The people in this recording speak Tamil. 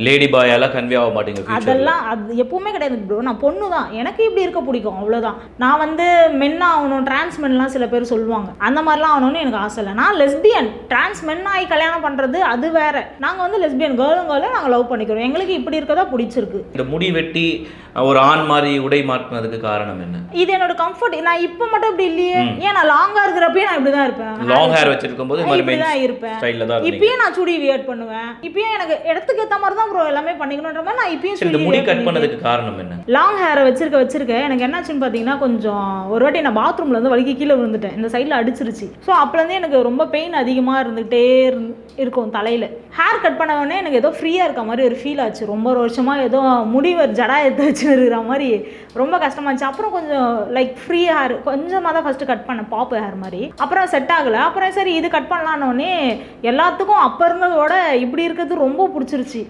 லேடி பாயால கன்வே ஆக மாட்டீங்க ஃபியூச்சர்ல. அதெல்லாம் அது எப்பவுமே கிடையாது ப்ரோ. நான் பொண்ணு தான், எனக்கு இப்படி இருக்க பிடிக்கும், அவ்வளோதான். நான் வந்து மென் ஆகணும், டிரான்ஸ் மென்லாம் சில பேர் சொல்லுவாங்க, அந்த மாதிரிலாம் ஆகணும்னு எனக்கு ஆசை இல்லை. நான் லெஸ்பியன். டிரான்ஸ் மென் ஆகி கல்யாணம் பண்ணுறது அது வேற. நாங்கள் வந்து லெஸ்பியன், கேர்ளும் நாங்கள் லவ் பண்ணிக்கிறோம். எங்களுக்கு இப்படி இருக்கதா பிடிச்சிருக்கு. இந்த முடி வெட்டி ஒரு ஆண் மாதிரி உடை மாற்றினதுக்கு காரணம் என்ன? இது என்னோட கம்ஃபர்ட். நான் இப்போ மட்டும் இப்படி இல்லையே, ஏன் நான் லாங்காக இருக்கிறப்பயே நான் இப்படி தான் இருப்பேன். லாங் ஹேர் வச்சிருக்கும் போது இப்படி தான் இருப்பேன். இப்பயும் நான் சுடி வியர்ட் பண்ணுவேன். இப்பயும் எனக்கு இடத்துக்கு ஏற்ற மாதிரி தான் ப்ரோ எல்லாமே பண்ணிக்கணுன்ற மாதிரி நான் இப்பயும் இந்த முடி கட் பண்ணதுக்கு காரணம் என்ன? லாங் ஹேரை வச்சிருக்க எனக்கு என்னாச்சுன்னு பார்த்தீங்கன்னா, கொஞ்சம் ஒரு வாட்டி நான் பாத்ரூமில் வந்து வலிக்கு கீழே விழுந்துட்டேன். இந்த சைடில் அடிச்சிருச்சு. ஸோ அப்போலேருந்தே எனக்கு ரொம்ப பெயின் அதிகமாக இருந்துகிட்டே இருக்கும் தலையில். ஹேர் கட் பண்ண உடனே எனக்கு ஏதோ ஃப்ரீயாக இருக்க மாதிரி ஒரு ஃபீல் ஆச்சு. ரொம்ப வருஷமாக ஏதோ முடிவர் ஜடா எடுத்து வச்சு இருக்கிற மாதிரி ரொம்ப கஷ்டமாக இருந்துச்சு. அப்புறம் கொஞ்சம் லைக் ஃப்ரீ ஹேர் கொஞ்சமாக தான் ஃபஸ்ட்டு கட் பண்ணேன், பாப் ஹேர் மாதிரி. அப்புறம் செட் ஆகலை. அப்புறம் சரி இது கட் பண்ணலான்னொடனே எல்லாத்துக்கும் அப்போ இருந்ததோட இப்படி இருக்கிறது ரொம்ப பிடிச்சிருச்சு.